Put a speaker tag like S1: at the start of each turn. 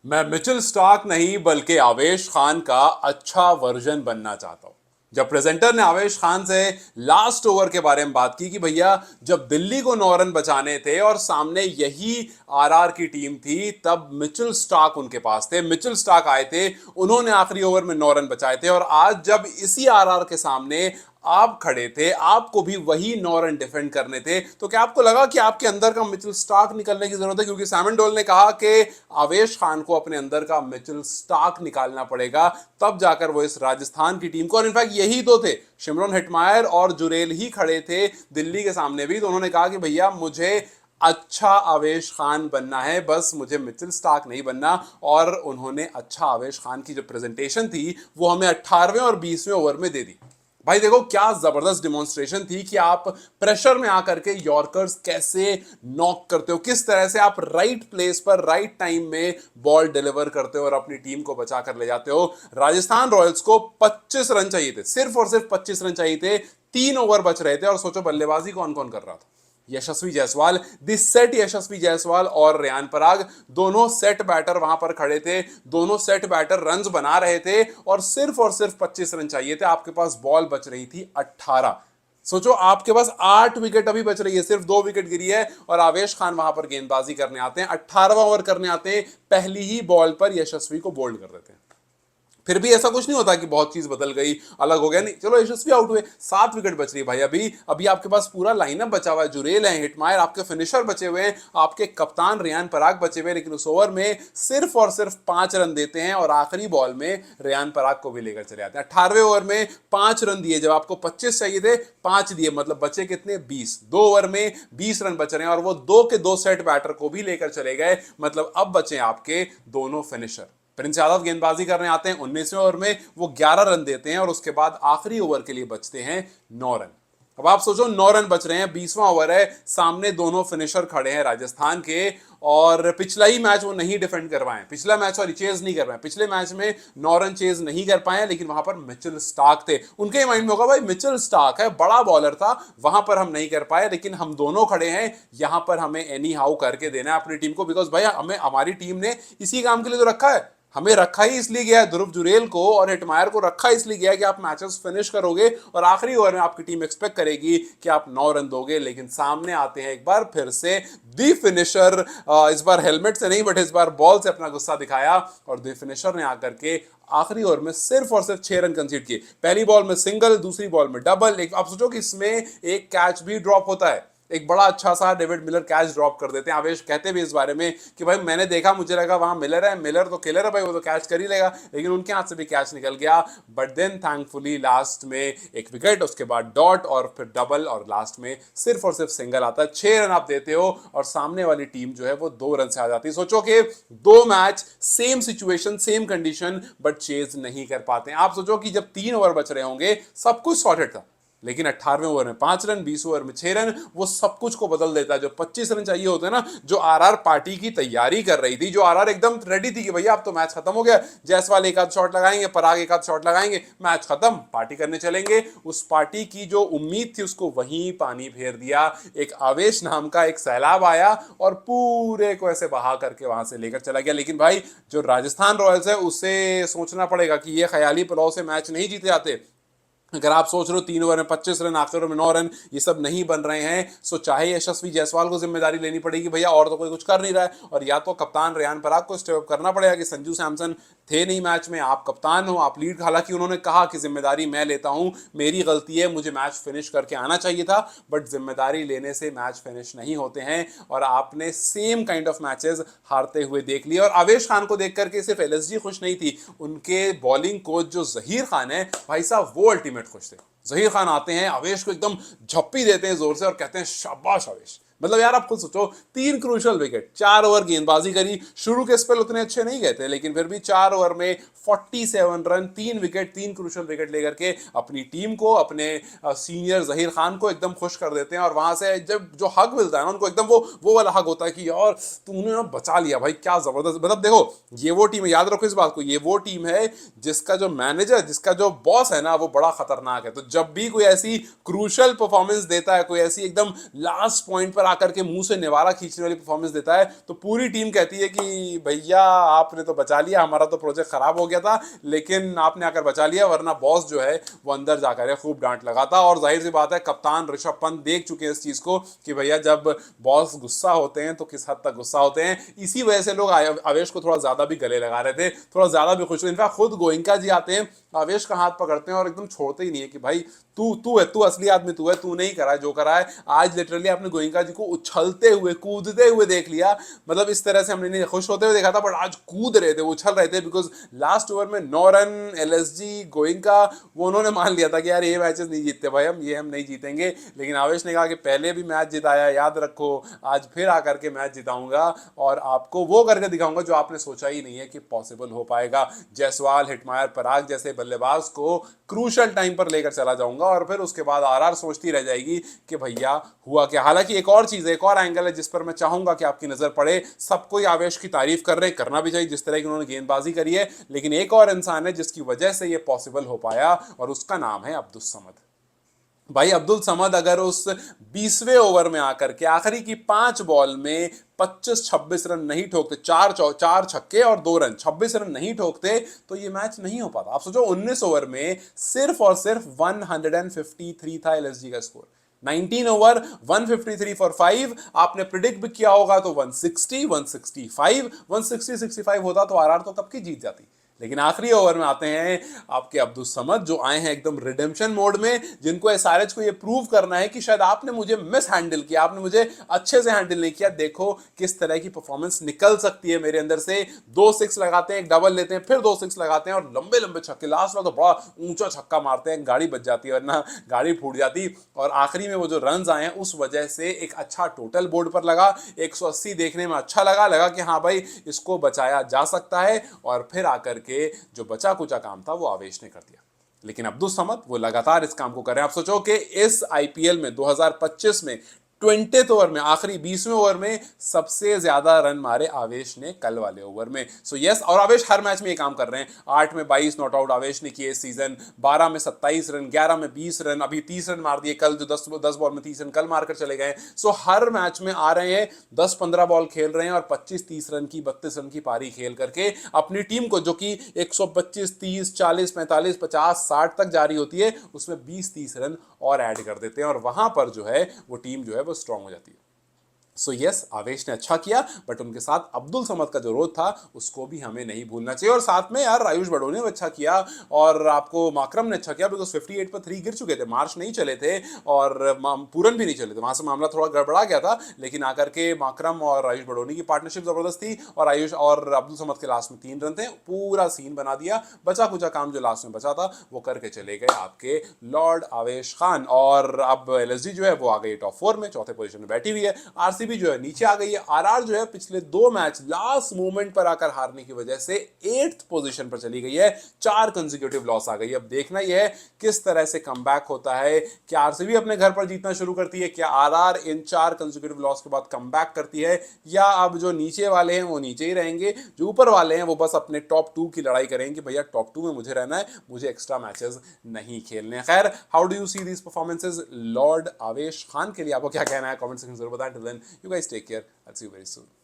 S1: मैं Mitchell Starc नहीं बल्कि आवेश खान का अच्छा वर्जन बनना चाहता हूं। जब प्रेजेंटर ने आवेश खान से लास्ट ओवर के बारे में बात की कि भैया जब दिल्ली को 9 रन बचाने थे और सामने यही आरआर की टीम थी, तब मिचेल स्टार्क उनके पास थे, मिचेल स्टार्क आए थे, उन्होंने आखिरी ओवर में 9 रन बचाए थे। और आज जब इसी आरआर के सामने आप खड़े थे, आपको भी वही 9 रन डिफेंड करने थे, तो क्या आपको लगा कि आपके अंदर का मिचेल स्टार्क निकलने की जरूरत है? क्योंकि सैमन डोल ने कहा कि आवेश खान को अपने अंदर का मिचेल स्टार्क निकालना पड़ेगा, तब जाकर वो इस राजस्थान की टीम को, और इनफैक्ट यही तो थे, शिमरन हेटमायर और जुरेल ही खड़े थे दिल्ली के सामने भी, तो उन्होंने कहा कि भैया मुझे अच्छा आवेश खान बनना है, बस मुझे मिचेल स्टार्क नहीं बनना। और उन्होंने अच्छा आवेश खान की जो प्रेजेंटेशन थी वो हमें 18वें और 20वें ओवर में दे दी। भाई देखो क्या जबरदस्त डिमॉन्स्ट्रेशन थी कि आप प्रेशर में आकर के यॉर्कर्स कैसे नॉक करते हो, किस तरह से आप राइट प्लेस पर राइट टाइम में बॉल डिलीवर करते हो और अपनी टीम को बचा कर ले जाते हो। राजस्थान रॉयल्स को 25 रन चाहिए थे, सिर्फ और सिर्फ 25 रन चाहिए थे, 3 ओवर बच रहे थे, और सोचो बल्लेबाजी कौन कौन कर रहा था। यशस्वी जायसवाल, दिस सेट यशस्वी जायसवाल और रेयान पराग, दोनों सेट बैटर वहां पर खड़े थे, दोनों सेट बैटर रन्स बना रहे थे, और सिर्फ 25 रन चाहिए थे। आपके पास बॉल बच रही थी 18। सोचो आपके पास 8 विकेट अभी बच रही है, सिर्फ 2 विकेट गिरी है, और आवेश खान वहां पर गेंदबाजी करने आते हैं, 18वां ओवर करने आते हैं, पहली ही बॉल पर यशस्वी को बोल्ड कर देते हैं। फिर भी ऐसा कुछ नहीं होता कि बहुत चीज बदल गई, अलग हो गया, नहीं, चलो यशस्वी आउट हुए, 7 विकेट बच रही है भाई। अभी अभी आपके पास पूरा लाइनअप बचा हुआ है, जुरेल है, हिटमायर, आपके फिनिशर बचे हुए हैं, आपके कप्तान रेयान पराग बचे हुए हैं, लेकिन उस ओवर में सिर्फ और सिर्फ 5 रन देते हैं, और आखिरी बॉल में रेयान पराग को भी लेकर चले आते हैं। 18वें ओवर में 5 रन दिए, जब आपको 25 चाहिए थे 5 दिए, मतलब बचे कितने? 20। 2 ओवर में 20 रन बच रहे हैं, और वो 2 के 2 सेट बैटर को भी लेकर चले गए, मतलब अब बचे आपके दोनों फिनिशर। प्रिंस यादव गेंदबाजी करने आते हैं 19वें ओवर में, वो 11 रन देते हैं, और उसके बाद आखिरी ओवर के लिए बचते हैं 9 रन। अब आप सोचो 9 रन बच रहे हैं, 20वां ओवर है, सामने दोनों फिनिशर खड़े हैं राजस्थान के, और पिछला ही मैच वो नहीं डिफेंड कर पाए, पिछला मैच और चेज नहीं कर पाए, पिछले मैच में 9 रन चेज नहीं कर पाए, लेकिन वहां पर मिचेल स्टार्क थे। उनके माइंड में होगा भाई मिचेल स्टार्क है, बड़ा बॉलर था, वहां पर हम नहीं कर पाए, लेकिन हम दोनों खड़े हैं, यहां पर हमें एनी हाउ करके देना है अपनी टीम को, बिकॉज भाई हमें हमारी टीम ने इसी काम के लिए तो रखा है, हमें रखा ही इसलिए गया है, ध्रुव जुरेल को और हिटमायर को रखा इसलिए गया है कि आप मैचेस फिनिश करोगे, और आखिरी ओवर में आपकी टीम एक्सपेक्ट करेगी कि आप 9 रन दोगे। लेकिन सामने आते हैं एक बार फिर से दी फिनिशर, इस बार हेलमेट से नहीं बट इस बार बॉल से अपना गुस्सा दिखाया, और दी फिनिशर ने आकर के आखिरी ओवर में सिर्फ और सिर्फ 6 रन कंसीड किए। पहली बॉल में सिंगल, दूसरी बॉल में डबल, एक आप सोचो कि इसमें एक कैच भी ड्रॉप होता है, एक बड़ा अच्छा सा डेविड मिलर कैच ड्रॉप कर देते हैं। आवेश कहते भी इस बारे में कि भाई मैंने देखा, मुझे लगा वहां मिलर है, मिलर तो किलर है भाई, वो तो कैच कर ही लेगा, लेकिन उनके हाथ से भी कैच निकल गया। बट देन थैंकफुली लास्ट में एक विकेट, उसके बाद डॉट, और फिर डबल, और लास्ट में सिर्फ और सिर्फ सिंगल आता है। 6 रन आप देते हो और सामने वाली टीम जो है वो 2 रन से आ जाती है। सोचो कि 2 match, same situation, same condition, but chase नहीं कर पाते। आप सोचो कि जब 3 ओवर बच रहे होंगे, सब कुछ सॉर्टेड था, लेकिन 18वें ओवर में 5 रन, 20 ओवर में 6 रन, वो सब कुछ को बदल देता है। जो 25 रन चाहिए होते हैं ना, जो आरआर पार्टी की तैयारी कर रही थी, जो आरआर एकदम रेडी थी कि भैया अब तो मैच खत्म हो गया, जायसवाल एक आध शॉट लगाएंगे, पराग एक आध शॉट लगाएंगे, मैच खत्म, पार्टी करने चलेंगे, उस पार्टी की जो उम्मीद थी उसको वहीं पानी फेर दिया। एक आवेश नाम का एक सैलाब आया और पूरे को ऐसे बहा करके वहां से लेकर चला गया। लेकिन भाई जो राजस्थान रॉयल्स है उसे सोचना पड़ेगा कि ये ख्याली पुलाव से मैच नहीं जीते जाते। अगर आप सोच रहे हो 3 ओवर में 25 रन, आखिर में 9 रन, ये सब नहीं बन रहे हैं, सो चाहे यशस्वी जायसवाल को जिम्मेदारी लेनी पड़ेगी भैया, और तो कोई कुछ कर नहीं रहा है, और या तो कप्तान रेयान पराग को स्टेप अप करना पड़ेगा कि संजू सैमसन थे नहीं मैच में, आप कप्तान हो, आप लीड, हालांकि उन्होंने कहा कि जिम्मेदारी मैं लेता हूं, मेरी गलती है, मुझे मैच फिनिश करके आना चाहिए था, बट जिम्मेदारी लेने से मैच फिनिश नहीं होते हैं, और आपने सेम काइंड ऑफ मैचेस हारते हुए देख लिए। और आवेश खान को देख करके सिर्फ एलएसजी खुश नहीं थी, उनके बॉलिंग कोच जो जहीर खान है भाई साहब, वो अल्टीमेट खुश थे। जहीर खान आते हैं, आवेश को एकदम झप्पी देते हैं जोर से और कहते हैं शाबाश आवेश। मतलब यार आप खुद सोचो, 3 क्रूशल विकेट, 4 ओवर गेंदबाजी करी, शुरू के स्पेल उतने अच्छे नहीं गए थे, लेकिन फिर भी 4 ओवर में 47 रन, 3 विकेट, 3 क्रूशल विकेट लेकर के अपनी टीम को, अपने सीनियर जहीर खान को एकदम खुश कर देते हैं। और वहां से जब जो हक मिलता है ना उनको, एकदम वो वाला हक होता है कि यार तुमने ना बचा लिया भाई, क्या जबरदस्त। मतलब देखो ये वो टीम है, याद रखो इस बात को, ये वो टीम है जिसका जो मैनेजर, जिसका जो बॉस है ना, वो बड़ा खतरनाक है। तो जब भी कोई ऐसी क्रूशल परफॉर्मेंस देता है, कोई ऐसी एकदम लास्ट पॉइंट पर आकर के मुंह से निवाला खींचने वाली परफॉर्मेंस देता है तो पूरी टीम कहती है कि भैया आपने तो बचा लिया, हमारा तो प्रोजेक्ट खराब हो गया था लेकिन आपने आकर बचा लिया, वरना बॉस जो है वो अंदर जाकर खूब डांट लगाता। और जाहिर सी बात है कप्तान ऋषभ पंत देख चुके हैं इस चीज को कि भैया जब बॉस गुस्सा होते हैं तो किस हद तक गुस्सा होते हैं। इसी वजह से लोग आवेश को थोड़ा ज्यादा भी गले लगा रहे थे, थोड़ा ज्यादा भी खुश हुए। इनफैक्ट खुद गोयनका जी आते हैं, आवेश का हाथ पकड़ते हैं और एकदम छोड़ते ही नहीं है कि भाई तू तू है, तू असली आदमी तू है, तू नहीं करा है जो करा है। आज लिटरली आपने गोयनका जी को उछलते हुए कूदते हुए देख लिया, मतलब इस तरह से हमने नहीं खुश होते हुए देखा था, बट आज कूद रहे थे, वो उछल रहे थे, बिकॉज लास्ट ओवर में 9 रन एलएसजी गोयनका वो उन्होंने मान लिया था कि यार ये मैचेस नहीं जीतते भाई, हम नहीं जीतेंगे। लेकिन आवेश ने कहा कि पहले भी मैच जिताया, याद रखो आज फिर आकर के मैच जिताऊंगा और आपको वो करके दिखाऊंगा जो आपने सोचा ही नहीं है कि पॉसिबल हो पाएगा। जायसवाल, हिटमायर, पराग जैसे बल्लेबाज को क्रूशल टाइम पर लेकर चला जाऊंगा और फिर उसके बाद आरआर सोचती रह जाएगी कि भैया हुआ क्या। हालांकि एक और चीज है, एक और एंगल है जिस पर मैं चाहूंगा कि आपकी नजर पड़े। सबको आवेश की तारीफ कर रहे हैं, करना भी चाहिए जिस तरह की उन्होंने गेंदबाजी करी है, लेकिन एक और इंसान है जिसकी वजह से ये पॉसिबल हो पाया और उसका नाम है अब्दुल समद। भाई अब्दुल समद अगर उस 20वें ओवर में आकर के आखिरी की 5 बॉल में 25-26 रन नहीं ठोकते, चार छक्के और 2 रन, 26 रन नहीं ठोकते तो ये मैच नहीं हो पाता। आप सोचो 19 ओवर में सिर्फ और सिर्फ 153 था एलएसजी का स्कोर। 19 ओवर 153 फॉर 5, आपने प्रिडिक्ट भी किया होगा तो 160, 165, 160-65 होता तो आरआर तो कब की जीत जाती। लेकिन आखिरी ओवर में आते हैं आपके अब्दुल समद जो आए हैं एकदम रिडेम्पशन मोड में, जिनको एसआरएच को ये प्रूव करना है कि शायद आपने मुझे मिस हैंडल किया, आपने मुझे अच्छे से हैंडल नहीं किया, देखो किस तरह की परफॉर्मेंस निकल सकती है मेरे अंदर से। 2 6 लगाते हैं, एक डबल लेते हैं, फिर 2 6 लगाते हैं और लंबे लंबे छक्के, लास्ट में तो बड़ा ऊंचा छक्का मारते हैं, गाड़ी बच जाती है वरना गाड़ी फूट जाती। और आखिरी में वो जो रन आए हैं उस वजह से एक अच्छा टोटल बोर्ड पर लगा, 180 देखने में अच्छा लगा कि हाँ भाई इसको बचाया जा सकता है। और फिर आकर के जो बचा कुचा काम था वो आवेश ने कर दिया। लेकिन अब्दुल समद वो लगातार इस काम को कर रहे हैं। आप सोचो कि इस आईपीएल में 2025 में 20th ओवर में, आखिरी 20वें ओवर में सबसे ज्यादा रन मारे आवेश ने कल वाले ओवर में। सो यस, और आवेश हर मैच में ये काम कर रहे हैं। 8 में 22 नॉट आउट आवेश ने किए इस सीजन, 12 में 27 रन, 11 में 20 रन, अभी 30 रन मार दिए कल, जो 10 बॉल में 30 रन कल मारकर चले गए। सो हर मैच में आ रहे हैं, 10-15 बॉल खेल रहे हैं और 25-30 रन की, 32 रन की पारी खेल करके अपनी टीम को, जो कि 125, 30, 40, 45, 50, 60 तक जारी होती है, उसमें 20-30 रन और ऐड कर देते हैं और वहां पर जो है वो टीम जो है वो स्ट्रांग हो जाती है। सो यस, आवेश ने अच्छा किया, बट उनके साथ अब्दुल समद का जो रोल था उसको भी हमें नहीं भूलना चाहिए। और साथ में यार आयुष बड़ोनी ने अच्छा किया और आपको माकरम ने अच्छा किया, बिकॉज 58 पर 3 गिर चुके थे, मार्च नहीं चले थे और पूरन भी नहीं चले थे, वहां से मामला थोड़ा गड़बड़ा गया था। लेकिन आकर के माकरम और आयुष बड़ोनी की पार्टनरशिप जबरदस्त थी और आयुष और अब्दुल समद के लास्ट में 3 रन थे, पूरा सीन बना दिया। बचा कुचा काम जो लास्ट में बचा था वो करके चले गए आपके लॉर्ड आवेश खान। और अब एलएसजी जो है वो आ गई टॉप 4 में, चौथे पोजीशन में बैठी हुई है। आरसीबी जो है नीचे आ गई है। आरआर जो है पिछले 2 मैच लास्ट मोमेंट पर आकर हारने की वजह से 8th पोजीशन पर चली गई है, 4 कंसेक्यूटिव लॉस आ गई है। अब देखना यह है किस तरह से कमबैक होता है, क्या आरसीबी अपने घर पर जीतना शुरू करती है, क्या आरआर इन 4 कंसेक्यूटिव लॉस के बाद कमबैक करती है, या अब जो नीचे वाले हैं वो नीचे ही रहेंगे, जो ऊपर वाले हैं वो बस अपने टॉप 2 की लड़ाई करेंगे, भैया टॉप 2 में मुझे रहना है, मुझे एक्स्ट्रा मैचेस नहीं खेलने। खैर, how do you see these performances Lord आवेश खान के लिए आपको क्या कहना है कमेंट सेक्शन में जरूर बताएं। Till then, you guys take care. I'll see you very soon.